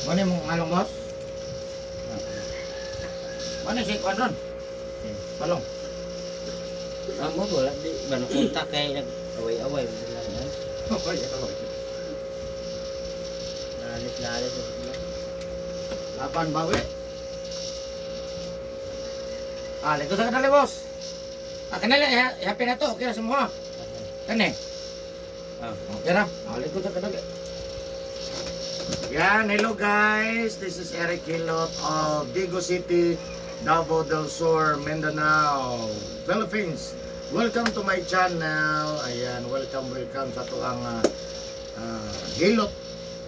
Ano yung malong boss? Ano si Kwan ron? Malong. Amo wala di bano kontak kay nag-away-away lang. Okay, ito. Lalit-lalit sila. Lapan bawi. Lito sa kanali boss. Kanali, happy na to. Okay na semua. Kani? Okay na. Lito sa kanali. Yan, hello guys. This is Eric Hilot of Digo City, Davao del Sur, Mindanao, Philippines. Welcome to my channel. Ayan, welcome sa tuang Hilot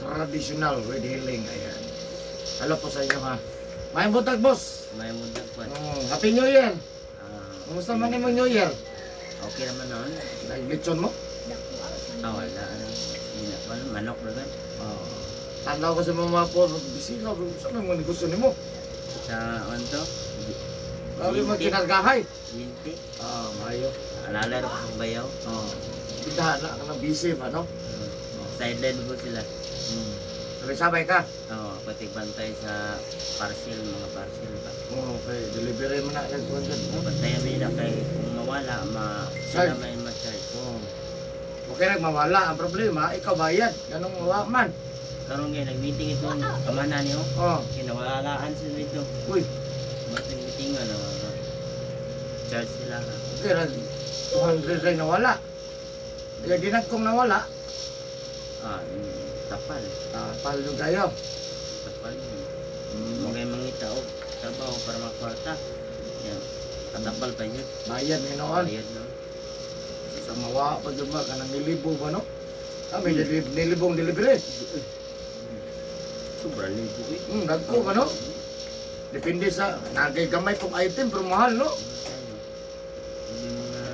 Traditional with Healing. Ayan. Hello po sa inyo ha. May buntag boss. May mundag pa. Happy New Year. Kumusta man mo New Year? Okay naman noon. Naglitsyon mo? Wala manok na gan. Tanda ko sa mga po, bisita, saan ang mga negosyo ni mo? Sa to? Sabi mo kinargahay? Linti. Mayo. Alala ro ang bayaw. Pindahan na ka na busy ba, no? Sideline po sila. Sabay-sabay ka? Pati bantay sa parcel, mga parcel pa. Okay, delivery mo na yan. Bantayan nila kay kung mawala, sila may ma-charge. Okay, nagmawala. Ang problema, ikaw bayad. Ganong mawa man. Karong kaya nag-meeting itong kamana niyo. Kinawalaan sila dito. Uy. Mating meeting na charge sila ha. Okay, 200 rin nawala. Kaya ginagkong nawala. Tapal. Palo kayo. Tapal yun. Mga mangita o trabaho para makwarta. Yan. Katapal pa yun. Bayad ni noon. Bayad no. Sa mawa pa dyan ba? Kanang nilibo ba, no? May nilibong delivery. Sobrang libo eh. Nagko ba, no? Depende sa nagay gamay kong item pero mahal, no? Yung mga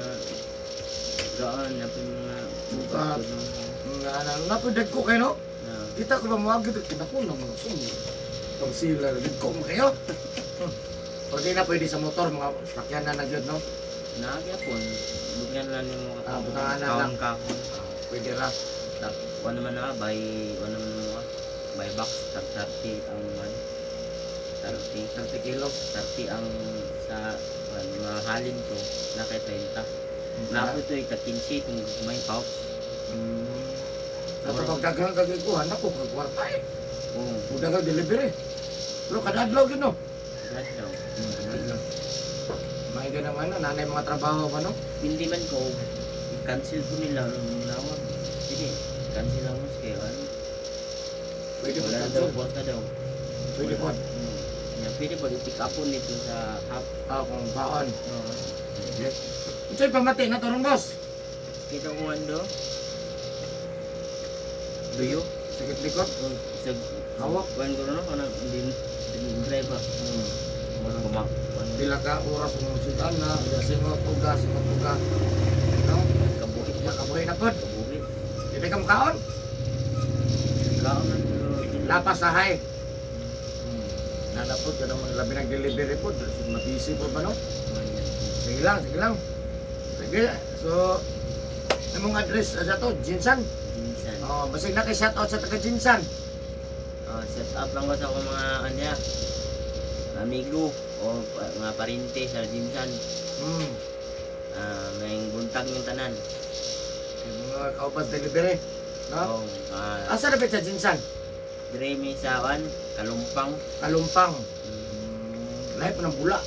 gaan, yung mga Bukat. Napidag ko kayo, no? Kita ko ba mga gito? Kinako na mga sumi. Itong sila, ko mo kayo. Pwede na pwede sa motor, mga sakyan na nagyod, no? Nagyapon. Bugyan lang yung mga butangan na lang. kahon. Pwede ra. Ano man na, by box, 30 ang 30 kilos. 30 ang sa mga halin to, na kay 30. Napo ito, 15 kung may pouch. Sa pagdagang kagikuhan, ako, kagkwarta eh. Oo. Dagang delivery. Pero kadadlaw yun, no? Lahat daw. May ganaman na, nanay mga trabaho pa, no? Hindi man ko, i-cancel ko nila nung nawag. Sige, cancel lang mo kayo. Pwede po Wala cancel. daw, buwata daw. Pwede po. Pwede pag i-pick up po nito sa hub. Kung baon. Ito'y pamati na torong boss. Kita ko ando. Duyo. Sakit likod. Sa Hawak. Kuhan ko na, kanang hindi driver. Kumak. Pila ka oras kung sitan na. Singot tuga. No? Kabuhit na. Makabuhay na po. Kabuhit. Hindi ka makaon. Kaon na. Lapas sa hay. Nanapod ka naman labi ng delivery po. Mabisi po ba, no? Sige lang. Sige. So, anong address sa to? Jinsan? Jinsan. Basig na kay shoutout sa taga Jinsan. Set up lang ko sa akong mga amigo o mga parente sa Jinsan. May buntag yung tanan. Yung mga kaupas delivery. No? Asa na sa Jinsan? Dremi sa Kalumpang. Lahat po ng bula.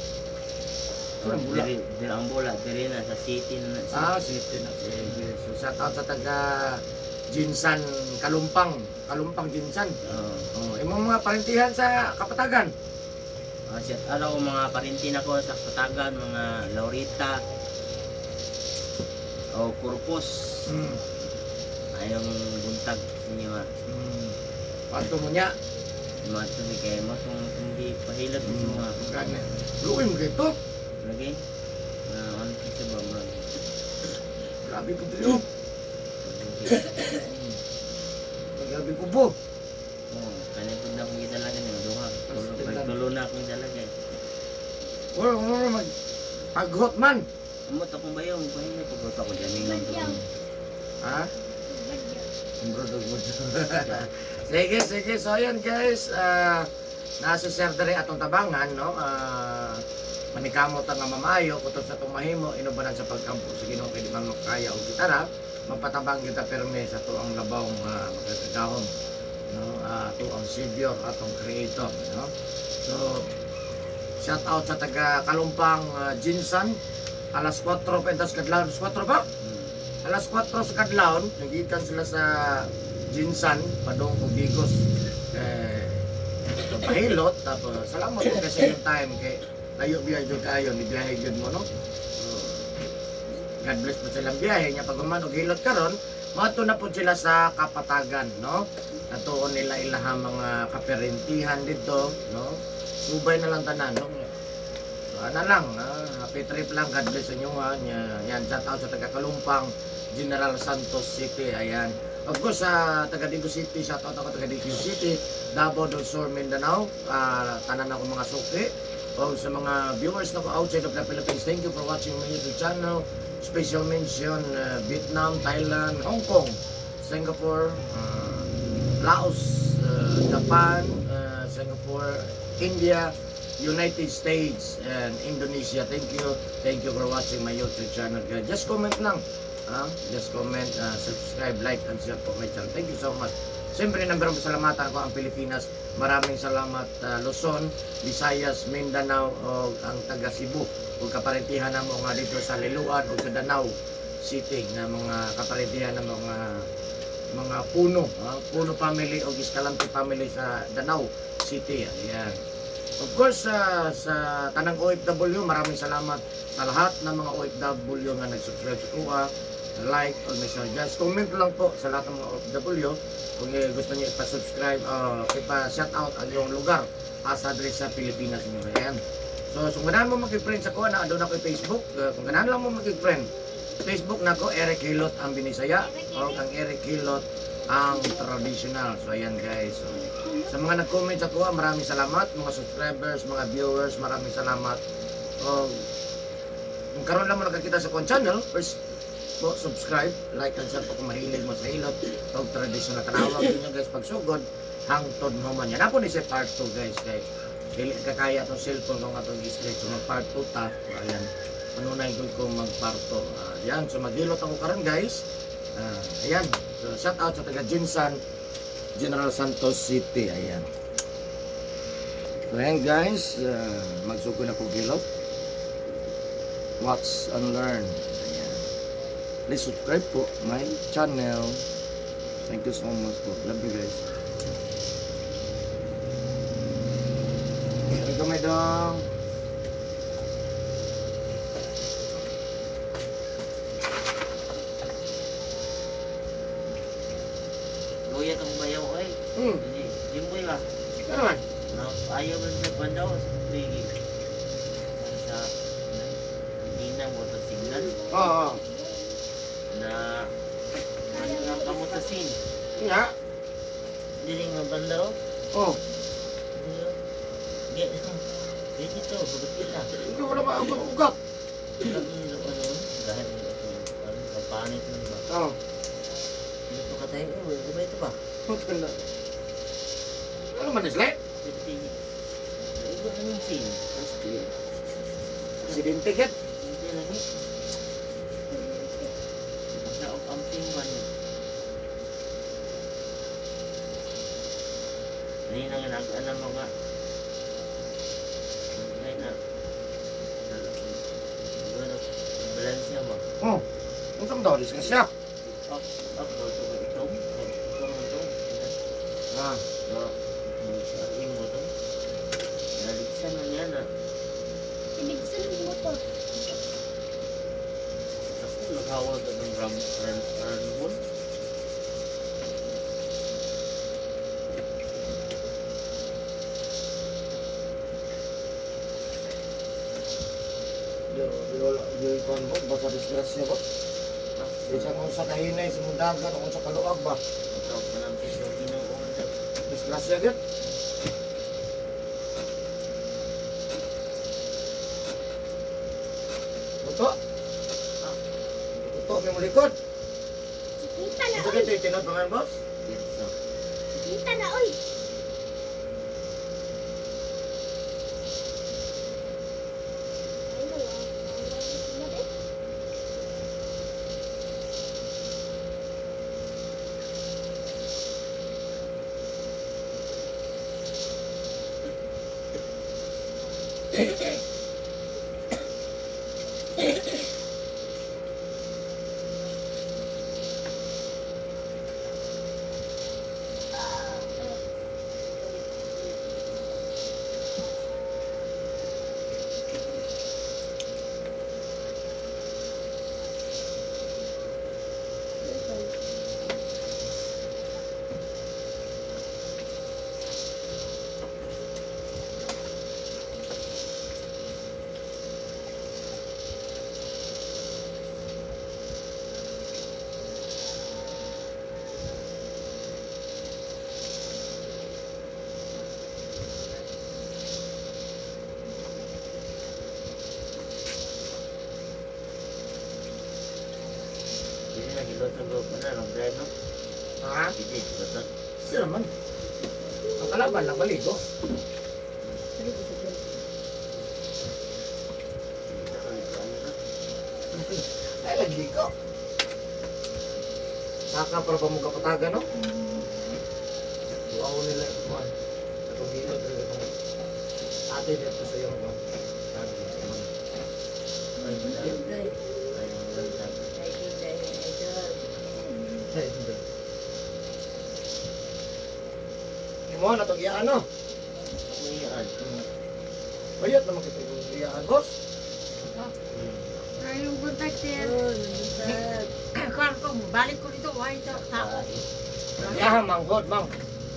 Ang bula. Dire ang bola, dire na sa city na. City na. Sige. So, shoutout sa taga Jinsan, Kalumpang Jinsan. Yung mga parentihan sa Kapatagan. Shout out ko mga parintin ako sa Kapatagan, mga Laurita o Corpus. Ayong buntag sa inyo ha. Pato mo niya. Mga ito ni kayo mo kung hindi pahilat mo mga Gana. Lukin mo dito. lagi. Ano kasi ba mga Grabe ko dito. Grabe ko po. Kanya po na akong idalaga niyo. Tulo na akong idalaga. Wala paghot man. Umot akong bayaw. Pahinga pagkot ako dyan. Ha? Bro, Sige, sige. So, ayan guys. Nasa Sir Dere atong tabangan, no? Manikamot ang mamayo, kutob sa itong mahimo, inubanan sa pagkampo. Sige, no, pwede man makaya o gitara. Magpatabang kita perme sa tuang labawng magkakagahon. No? Tuang Savior, atong Creator. No? So, shout out sa taga Kalumpang Jinsan. Alas 4 pentas kadlawon. Alas 4 ba? Alas 4 sa kadlawon, nagikan sila sa Jinsan, padong kong Bigos. Pahilot, tapos salamat po kasi yung time kay layo biyahe jud kayo, ni biyahe jud mo no. So, God bless po silang biyahe nya pag og hilot karon, maadto na po sila sa Kapatagan, no. Natuon nila ilahang mga kaperentihan dito, no. Subay na lang tanan, no. So, ana lang, happy trip lang, God bless sa inyo ha. Yan, shout out sa taga Kalumpang, General Santos City, ayan. Of course, sa taga Digo City, shout out ako taga Digo City, Davao del Sur, Mindanao, tanan ako mga suki. O sa mga viewers na ko outside of the Philippines, thank you for watching my YouTube channel. Special mention, Vietnam, Thailand, Hong Kong, Singapore, Laos, Japan, Singapore, India, United States, and Indonesia. Thank you for watching my YouTube channel. Just comment lang. Just comment, subscribe, like, and share po my channel. Thank you so much. Siyempre, number one pasalamatan ko ang Pilipinas. Maraming salamat Luzon, Visayas, Mindanao, o ang taga Cebu. O kaparentihan na mo nga dito sa Liloan o sa Danau City na mga kaparentihan na mga Puno. Puno family o Escalante family sa Danau City. Ayan. Of course, sa tanang OFW, maraming salamat sa lahat ng mga OFW nga nag-subscribe sa kuha, like, or message. Just comment lang po sa lahat ng mga OFW kung gusto niyo ipa-subscribe, ipa-shout out ang iyong lugar sa address sa Pilipinas niyo. Ayan. So, kung ganahan mo mag-friend sa kuha, doon ako Facebook. Kung ganahan lang mo mag-friend, Facebook na ko, Eric Hilot ang Binisaya, o ang Eric Hilot ang traditional. So, ayan guys. So, sa mga nag-comment sa kuha, maraming salamat. Mga subscribers, mga viewers, maraming salamat. Kung karoon lang mo nakakita sa kong channel, first po, subscribe, like, and share po kung mahilig mo sa hilot. Itong traditional kanawag nyo guys, pagsugod, hangtod mo man yan. Ako ni si part 2 guys, kay dili kakaya itong cellphone kung itong i-stretch. So, mag-part 2 ta. Ayan, manunay ko mag-part 2. Ayan, so maghilot ako karon guys. Ayan, so shout out sa taga Jinsan, General Santos City. Ayan. So ayan guys, magsugod na ko hilot. Watch and learn. Ayan. Please subscribe po my channel. Thank you so much po. Love you guys. Thank you my dong. Luya kang bayaw ay. Jimboy ba? Ano man? Ayaw ba sa bandaw sa pligi? Sa hindi na mo to signal Oo. na ano lang kamo sa sin. Nga. Dili nga bandaw. Oh. Get dito, bugot kita. Hindi wala ba ang ugat? Lagi nila ano, dahil ano, kapanit man ba? Oo. Dito ka tayo, iba ito ba? Ganda. Ano man isle? Dito. Iba anong sin? Aksidente ket. Hindi lagi. Naog amping ba niya? Ngayon ang nag-alam mo nga. Ngayon na. Balansya ba? Oh. Unsang daw diskusya? Up, go to itong. Itong ito. Ah. So, sa imo to. Naligsan na niya na. Ibigsan ng motor. Ako naghawag ng ramon. Yung kon mo, basta disgrasya ko. Isa kung sa kahinay, sa mundagan, kung sa kaluag ba. Ikaw pa ng piso ginoo. Disgrasya din. Buto. Buto, may mulikod. Kita na. Ito dito, itinod mga boss. Pirsa. Kita na na, oy. Ano, ang eh. Hindi na hilot ang group na long drive, no? Ha? Hindi, hilot. Sino naman? Ang kalaban lang maligo. Ay, lagi ko. Saka para pa mo kapataga, no? Duaw nila ito man. Itong hilot nila itong ate dito sa iyo. No? Ay, madali. Ay, hindi. Mo na itong iyaan, no? Bayat naman kita yung iyaan, boss. Ayong buntak siya. Kuan ko, balik ko dito, why ito, tao. Iyahan, manghod, mang.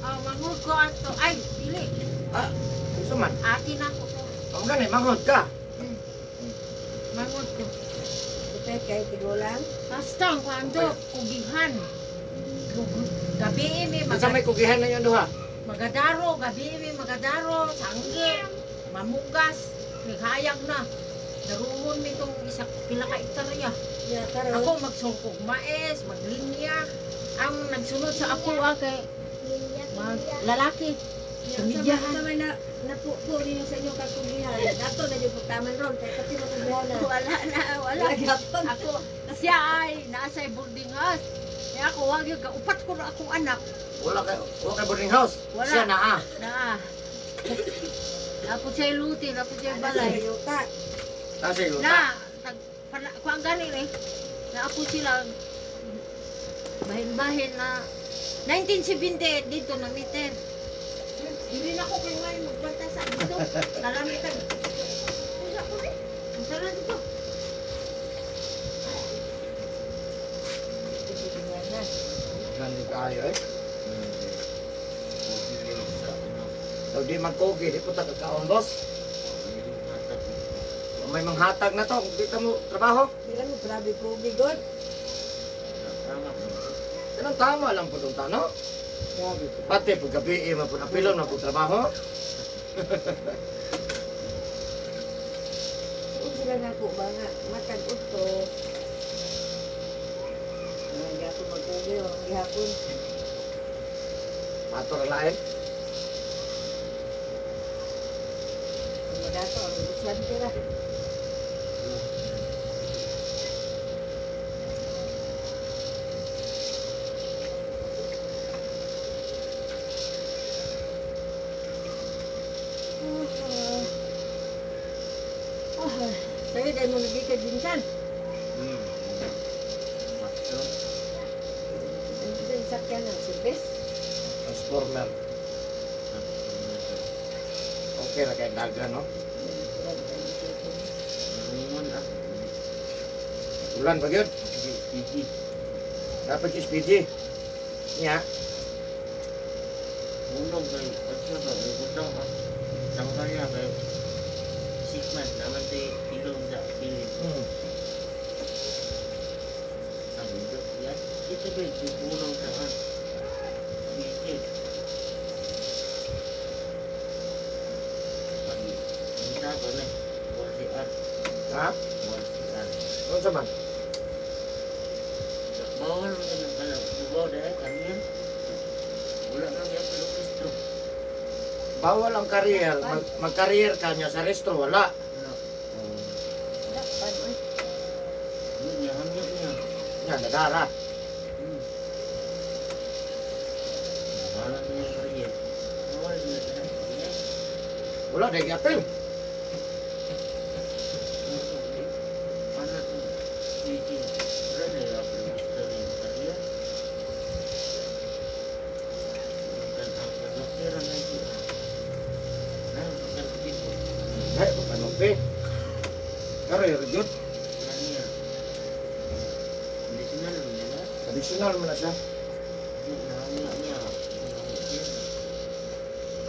Mangod ko ato, ay, dili. Ah, gusto man. Atin ako to. Ang gani, manghod ka. Mangod ko. Ito kay tigulang. Basta ang kwando, kugihan. Gabi may Masa may kugihan na yun doha? magadaro, gabi may magadaro, sangge, mamugas, naghayag na. Darumon nitong isa pila ka hektarya. Ya karon. Ako magsungkog mais, maglinya. Ang nagsunod sa ako kay lalaki. Tumidyahan. Sa may napupo niyo sa inyong kakugihan. Dato na yung pagtaman ron. Kaya pati makugihan na. Wala. Gapon. Ako, siya ay nasa boarding house. Kaya ako, wag yung upat ko na akong anak. Wala kay boarding house. Wala. Siya na ah. Na. Tapos siya luti, tapos siya Sa balay. yuta. Kasi luta. Na, kung ang ganin eh. Na ako sila, bahin-bahin na 1978 dito na meter. Hindi na ako kayo ngayon magbantay sa dito. Nalamitan. Pusa ko rin. Ang sarap dito. Kugihan na. Gandi kayo eh. So di magkogi, di po tagakaon boss. May manghatag na to, kung dito mo trabaho. Dila mo grabe ko bigod. Ganang tama lang po itong tano. Grabe ko. Pati pag gabi, mapilon na po trabaho. Kung sila na po ba nga matag-ut to. Hindi ako magkugi o ang gihapon. Mator lain. Kung madato ang buswan tira. Sa'yo dahil mo nagikad dinsan. Ano sa isakyan ng service? Transformer. Okay na kay daga, no? Ulan ba yun? Dapat yung speedy. Nya. Ulog kay kasi ba utang ka. Tanggal niya kay sikman naman tay ilong sa pilit. Ang ito yan. Ito ba tulong sa kan. Bigit. Pagi. Kita ko na. Wala ar. Ha? Wala ar. Ano sa man? Bawal ka na pala. Bawal dahil kaniyan. Wala nang yan pero Bawal ang career. Mag-career ka niya sa resto, wala. Oh. Dapat, oy. Yun niya, hanggang niya. Yan, nagara. Wala na yung career. Wala na yung career. Wala, dahil apel. Ano to? Sige. Wala na yung career. Ang dokter ang naiti. Dokter dito. Dahil, panupi. Career, yun. Kanya. Medicinal niya na. Additional mo na siya. Nahangya niya.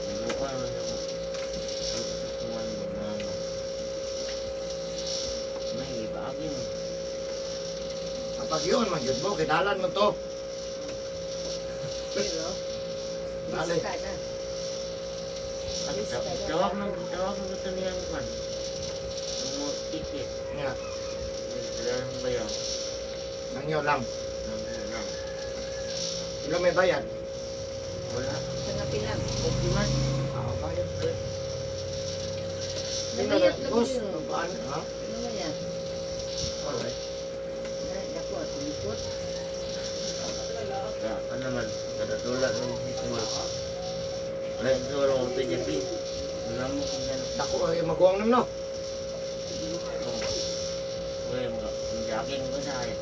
Nagbuka naman yung pagkakakuhan mo na ano. May ibagin. Kapag yun, magyod mo, kidalan mo to. Pero, Dali. lista na. Tawag ng ito niyang kan. Ang mo ticket. Nga, Kailangan bayaw. nangyo lang. Lang. Ilo may bayad. Wala. Sa pilang. Okay man. Bayad. Nagayat na Boss, yun. paano? Ha? Ano ba yan? Alright. Dako at ulikot. Kaya ka naman. Kadadula ng hikmah. Wala ito wala kong tiyapi. Wala mo kung gano'n. Dako, ay maguwang nam, no? Wala mga jogging ko sa akin.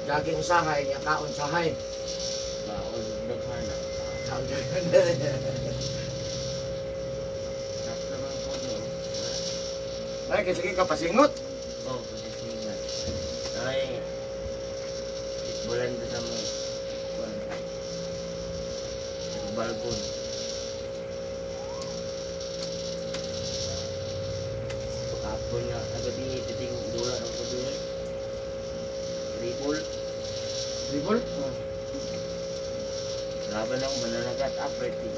Daging sahay, niya kaon sahay. Baon daghana. Sakto naman po no. Ay, sige ka pasingot. Oh, kasi singat. Ay, bulan ko sa mo. Sa balkon. Kapon nga, agad ni titing dula ng kudulo. Ripol. Ribol? Oh. Laban ako mananagat, operating.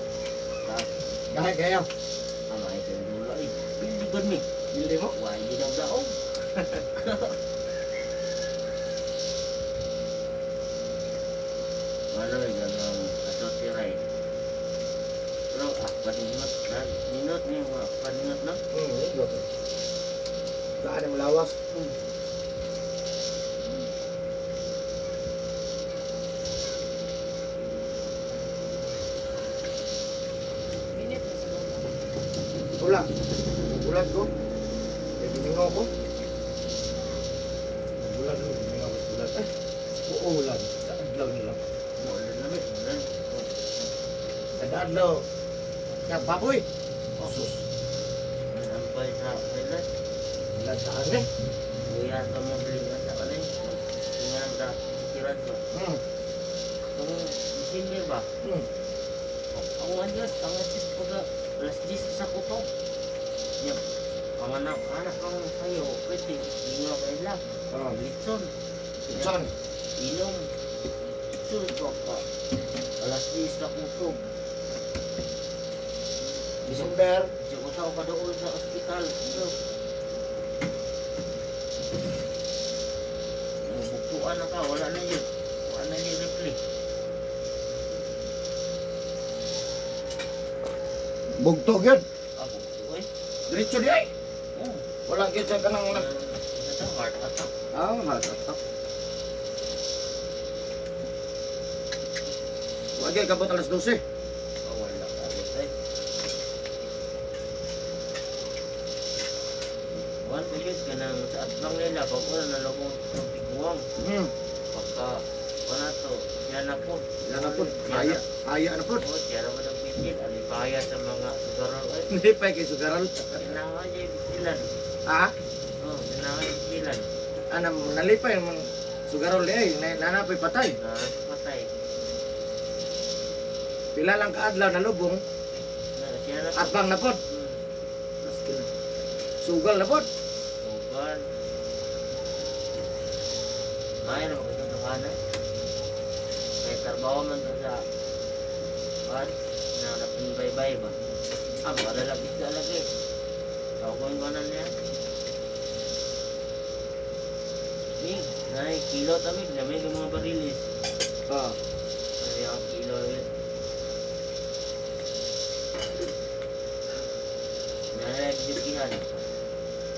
Tapos, Dahil kayo. amay ko yung dula eh. Piligon mi. Hindi mo? Why, di daw daong. Ano eh, ganang asosiray. Pero, paningot na. Ninot niya mga paningot na. Ilo to. Daan ang lawas. Minit na sa loob. Tula. Bulan ko. Eh, biningaw ko. Bulan ko, biningaw ko bulan. Eh, uulan. Daadlaw nila. Wala na rin. Wala. Daadlaw. Kaya baboy. Sus. Nampay sa kailan. Bulan saan eh. Kuya ka mo bili na sa kanay. Tingnan ang ka. Sikiran ko. Kung December ba? Ang anjot, ang asis ko ka. Alas 10 sa kuto. Yan. Ang anak ang sayo. Pwede. Ingaw kayo lang. Oh, Litson. Litson. Inom. Sulod ko ka. Alas 10 sa kuto. December. Diyo ko sa doon sa ospital. Ito. Buktuan na ka. Wala na yun. Wala na yun repli. Bugtog yun. Ako. Uy. Diretso di ay. Oh. Wala yun sa kanang nag... Ito, heart attack. Heart attack. Wag ay kabot alas 12. Oh, wala ka. Ay. Wan ko yun ka nang sa atbang nila. Pag wala na lagong piguang. Pagka wala to. Yan na po. Yan na po. Aya na po. Oh, yan na po ng pitil. Alipaya sa mga sugarol. Ay, Hindi pa kay sugaral. tinanga niya yung bitilan. Ha? Oh, tinanga yung bitilan. Anam nalipay man sugaral di ay nanapay patay. Patay. Pila lang kaadlaw na lubong. Siya na to. Atbang na po. Sugal na po. Sugar. Mayroon ko ito kanan. May trabaho man to sa kan na napinbay-bay ba? Malalapit na lagi. Tawagin ko na niya. Ning, nay, kilo tamig na may mga barilis. Ah. Ay, ang kilo yun. yan.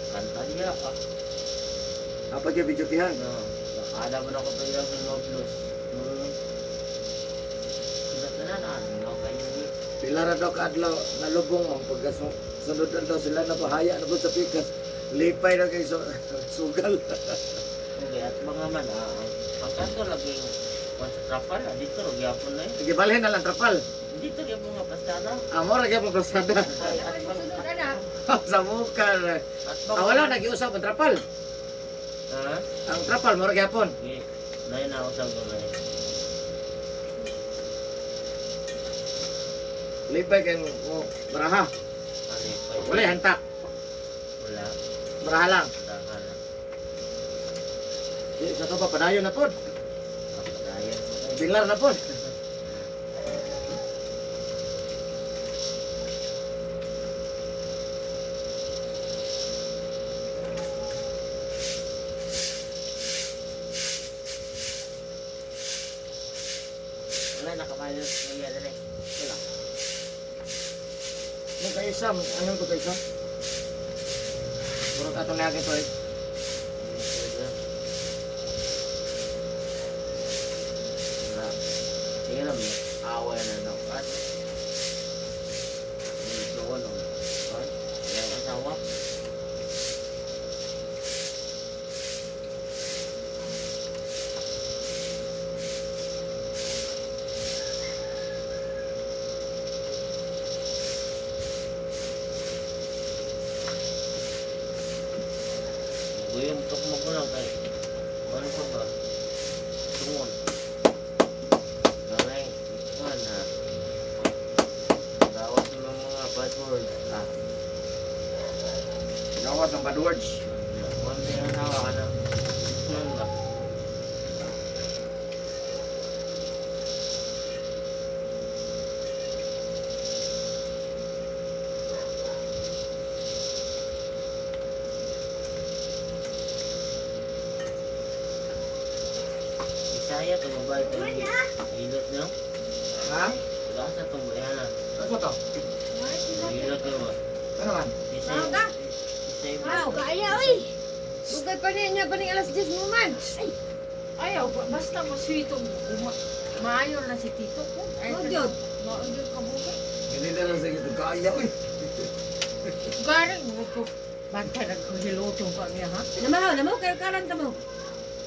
Kanta niya pa. Apa dia bijutihan? No, nakada mo na ko pa yung Love Blues. Sinatanan, no, kayo ni. Pila ra daw kaadlaw nalubong ang pagkasunod daw sila na bahaya na po sa pikas. Lipay na kay sugal. Okay, at mga man, ang kanto lagi yung sa trapal, dito ro gyapon na yun. Sige balhin na lang trapal. Dito gyapon nga pastada. Amo ra gyapon pasada. Ay, at Sunod ana. Sa mukar. Wala nagiusap ang trapal. Ha? Ang trapal mo ra gyapon. Okay, dahil na ako sa gulay. Lipay kay mo baraha. Ano, Wala hanta. Wala. Baraha lang. Dahan. Di sa to pa padayon na pod. Kapadayan ko tayo. Bilar na pod. Wala, nakamayos. Nagyan na rin. Wala. Nung kay Sam, anong to kay Sam? Puro ka itong nagin to eh. Wala. Sige lang, away na daw. At doon o. Yung asawa. Guyong tok mo ko lang kay ano pa ba? Tungon. Gamay. Kuhan ha. Dawas ng mga password. Gawas ang bad words. Kuhan na yung asawa ka na. Kuhan ba? Bisaya itong babae ito. Hilot nyo? Ha? Gasa itong bayanan. Ano to? Hilot nyo ba? Ano man? Bisaya. Mao ka? Bisaya ba? Wow, kaya oy. Bugay pa niya paning alas 10 mo man. Ay, Ayaw, basta maswitong maayor na si Tito ko. Ay, mo jud. maayor ka buka. Hindi na lang sa ito. Kaya ko eh. Galing mo ko. Bantay nagkahilotong ka niya, ha? Namaw kayo karan ta mo.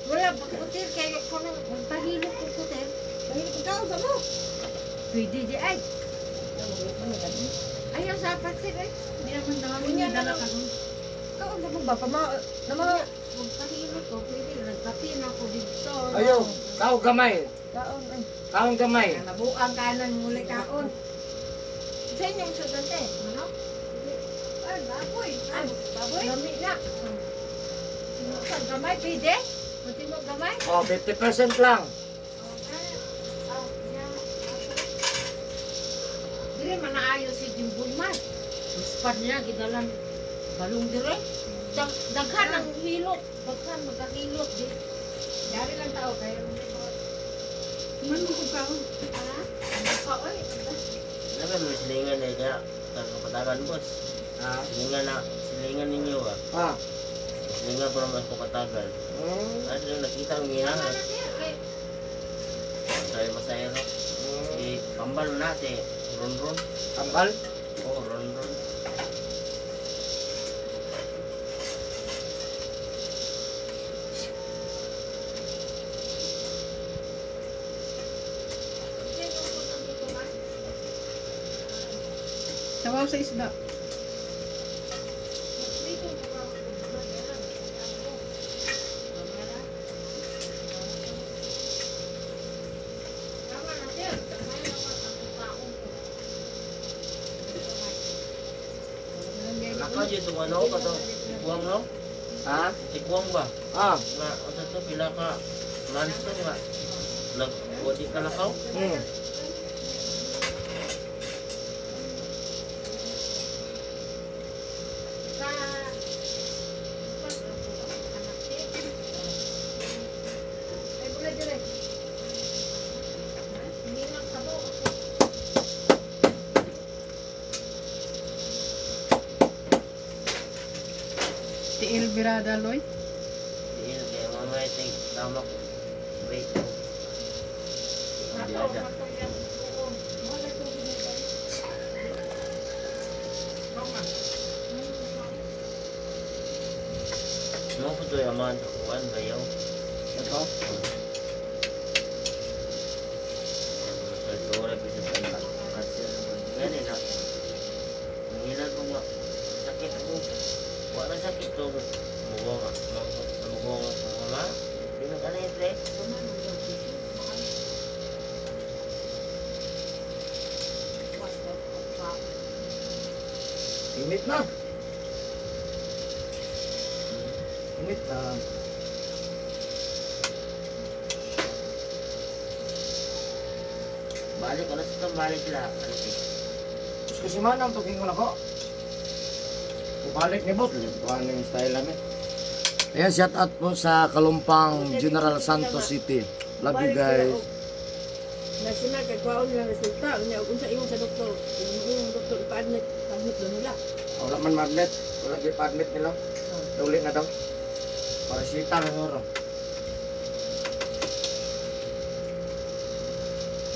Wala, pagkutir kay ko nang magpahilot ko kutir. Pahilip ka sa mo. Pwede di ay. Ayaw sa patir eh. Hindi naman namin Kunya yung dala na ka nun. Kaon sa mo ba namaw. Magpahilot ko, pwede nagkapi na ako dito. Ayaw. Kao gamay. Kaon ay. Kaong gamay. Nabuang kanan muli kaon. Sa inyong sugante, ano? Ay, baboy. Ay, Baboy. Gami na. Sa gamay, pwede? Mati mo gamay? Oh, 50% lang. Dire man naayo si Jimbul man. Uspad niya gidalan balong dire. Daghan ang hilot. Daghan magkahilot di. Dari lang tao kayo. Man mo ko kaon. Ala? Ka oy. Naman may silingan na kaya. Kapatagan boss. Ha? Silingan ninyo ba? Ha? Silingan para mas kapatagan. Ano yung nakita ang Tama ginang. na sir. Kay Sabi masaya no. Kambal na si Ron. Kambal? Oh, Ron. Sabaw sa isda. Nakaw dito ano ka to? Tikuang no? Ha? Tikuang ba? Ah. Nga, ano to? Pila ka? Maris to nga. Nag-wadi ka lakaw? Hmm. Ay, bulay dire. tiil birada loy. Hindi na kaya mamaya ito tama ko. Wait. Hindi ada. Ano po ito yung mga tukuan ba yaw? Ito. Nagkura ko sa kanta. Kasi ganun na. Nangilan ko nga. Sakit ako. Wala sakit to. Mugong ako mama. Pinag-ano yung tre? Init na. Init na. Balik ko na sa balik la. Tapos kasi man ang tuking ko na ko. Balik ni boss. Ano yung style namin. Ayan, shout out po sa Kalumpang General Santos City. Love you guys. National kay kwaon lang resulta. Unya kung sa imong sa doktor, yung doktor ipa-admit, admit do nila. Wala man magnet. Wala di pa-admit nila. Uli na daw. Para sita na noro.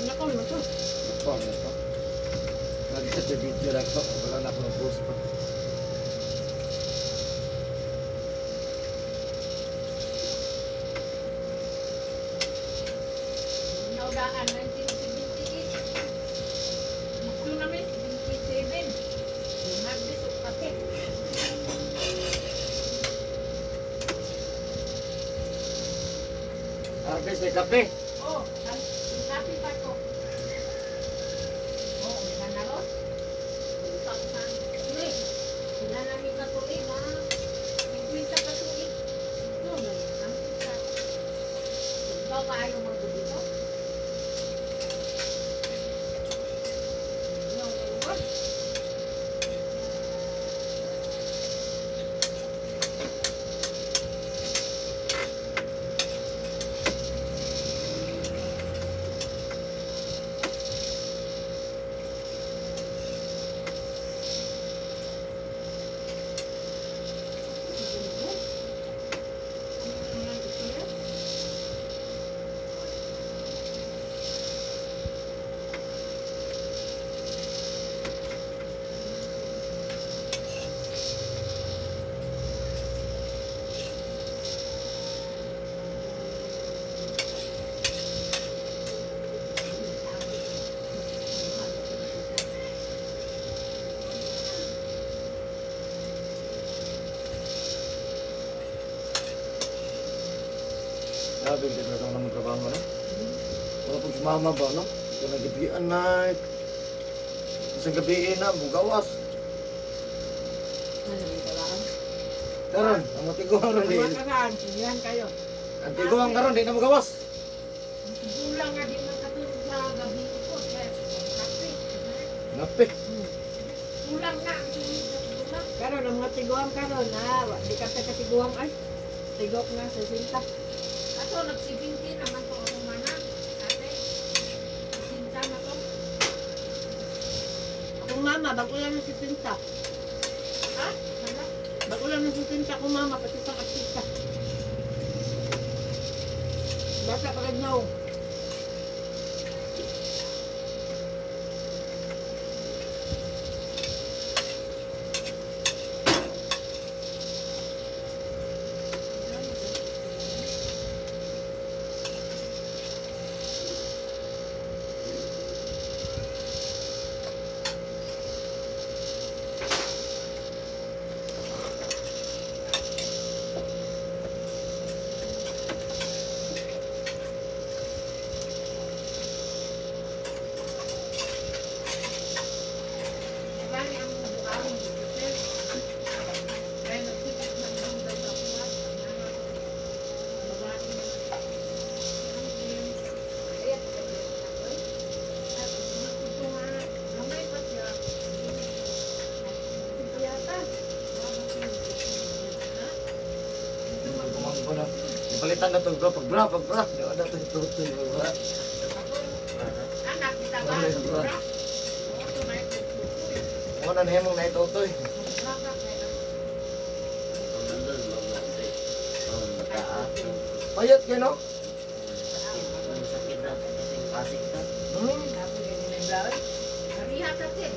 Nako mo to. Ito, ito. Nagkita sa video na ito. Wala na akong post pa. Naudaan 1978. Ito namin 77. Nagbisok kapit. Harvest na kape. Oh, kapi pa to. Oh, may naron. Utang sa tuloy. Sila namin katuloy na. May kwenta katuloy. Ito na yun. Ang isa. Ikaw pa ayaw magdubito? Yung naiwan. Sabi, hindi na lang naman trabaho na. Wala pong sumama ba, no? Ito na gabihan na. Isang gabihin na, bugawas. Ano yung talaan? Karon, ang matiguan ron di. Mga karaan, yan kayo. Ang tiguan karon di na magawas. Kulang nga din magkatulog sa gabi ko. Kaya kape. Ngapi. Kulang na ang kulang. Karon ang mga tiguang karon ha, di ka tiguang ay. Tigok na sa sinta. Ato, nagsibinti naman to ako mana. Ate, sinta na to. Akong mama, bago lang na si sinta. Ha? Hala? Bago lang na si sinta akong mama, pati pang artista. Bata pa kagnaw. Bali ang bukaw ng hotel. Kaya nagtipid na ng daw sa kuwan. Babae na. Ayan, pagkakas na ko eh. At ito nga, gamay pa siya. Ito yata. Kumang ko na. Ipalitan na to bro, pag bra. Di ba na to tutoy bra. Anak, kita ba? Wala, bro. Ito na ito. Mo na hemong na itutoy. Ang nandun, Payat yan, no? Ang sakit na. Kasing kasing ka. Hmm. Tapos yan yung blood. Kariha ka din.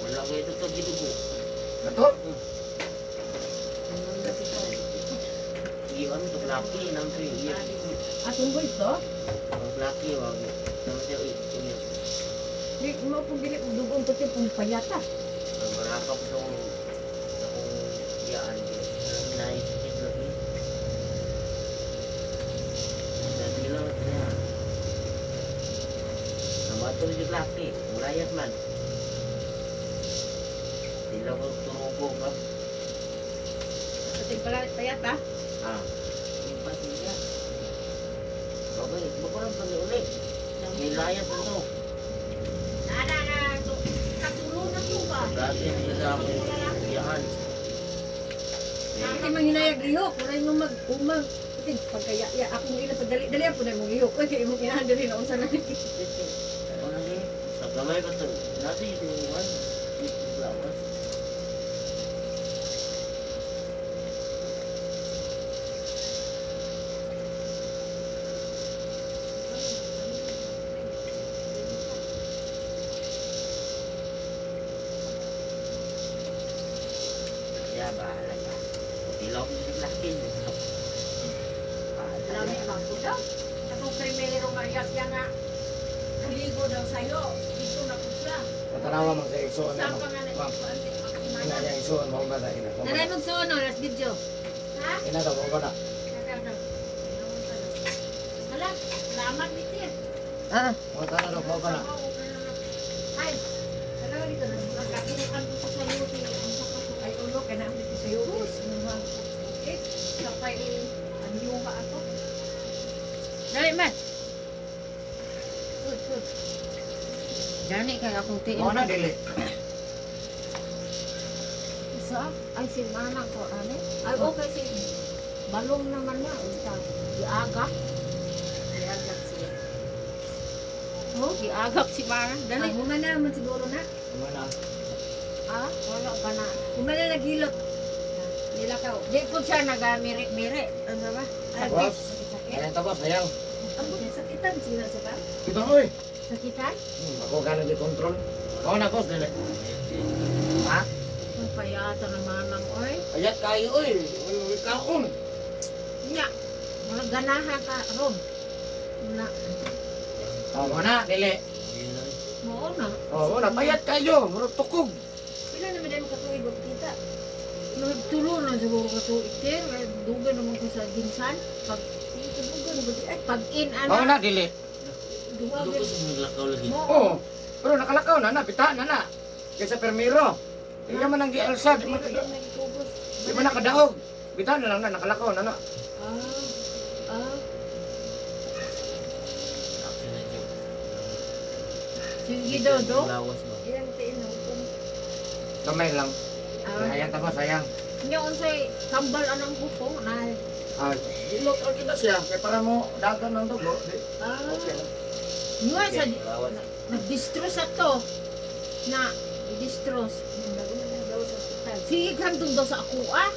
Wala kayo ito sa gidugo. Ito? Iyon ito laki ng 3 years. Atong boy to? Ang laki wag. Naman siya iyon. Di mo po dili dugong to ti pung payata. Ang marakap itong akong iyaan. Ang naisakit lagi. Dati lang niya. Namatol yung laki. Mulayas man. Sila ko turugo ka. Ating payata. Ah. Yung pa siya. Bagay. Bakurang pa ni uli. Nilayas ito. Nada na to. Katulungan to ba? Dati nila akong iyaan. Kasi manghinayag lihok, wala mo mag-umang. Kasi pagkaya, akong ina pagdali-dali po na mong lihok. Kasi imong inahan dali na unsa na. Ano ni? Sa gamay ba ito? Dati yung iwan. Yung lawas. Ya, bahala ka. Ilaw mo yung laki. Alam mo ba ko daw? Katong primero Marias yan nga. Naligo daw sa'yo. Dito na po siya. Patanawa mang sa igsoon Saan mo. pa nga na Ma'am, ina ina niya igsoon mo ba na ina? Mo ba na? Nanay so ano, last video. Ha? Ina daw mo ba na? Hala, salamat ni Tir. Ah, Mga tanong daw mo ba na? Ay, talaga dito na. Nagkaturukan ko sa sayo. Ang saka ko. ay ulo ka na dito sa iyo. Eh, kapay ang yuha ako. Dali man. Good, good. Dani kay akong tiin. Mo na dili. Isa? Ay, si Mana ko, ano? Ay, okay, si Balong naman na. Isa, giagak. Giagak siya. Oh, giagak si Mana. Dali, Dali. humana naman siguro na. Mo na. Ah, wala ka na. Humana nagilot. Nilakaw. Di po siya nagamiri-miri. Ano ba? Ay, Tapos? sakit. Ayan tapos, sayang. Ang sakitan sila sa pa. Kita oy. Sakitan? Ako gano'n di control. Ako na boss dili. Ha? Ang payata naman ng oy. Ayat kayo oy. Wala kaon. Nya, mga ganahan ka, Rom. Na, Oh, mo na dili. mo na. Oh, mo na payat kayo. Murag tukog. Pila naman din katuig og kita. Nagtulo na siguro ka to itir. Dugan naman ko sa ginsan. Pag, Tubugan ba di ay pag in, Mo ano, na dili. duwagan Dugos mo lakaw lagi. mo. Oh. Pero nakalakaw na na, pita na na. Kaysa permiro. Iya man ang gialsa, di man nagtubos. di man nakadaog. Bitaw na lang na nakalakaw na na. Ah. Sige daw, do. Lawas ba? Ilang tiin na upong. Kamay lang. Ah, Sayang tapos, sayang. nya unsay kambal anang buko na Ah, ilot ang kita siya. Kaya para mo dagan ng dugo. Di, Ah. okay lang. nga sa Lawas. nag-distress ato na i-distress. Bago na daw sa ospital. Sige kandong daw sa ako ah.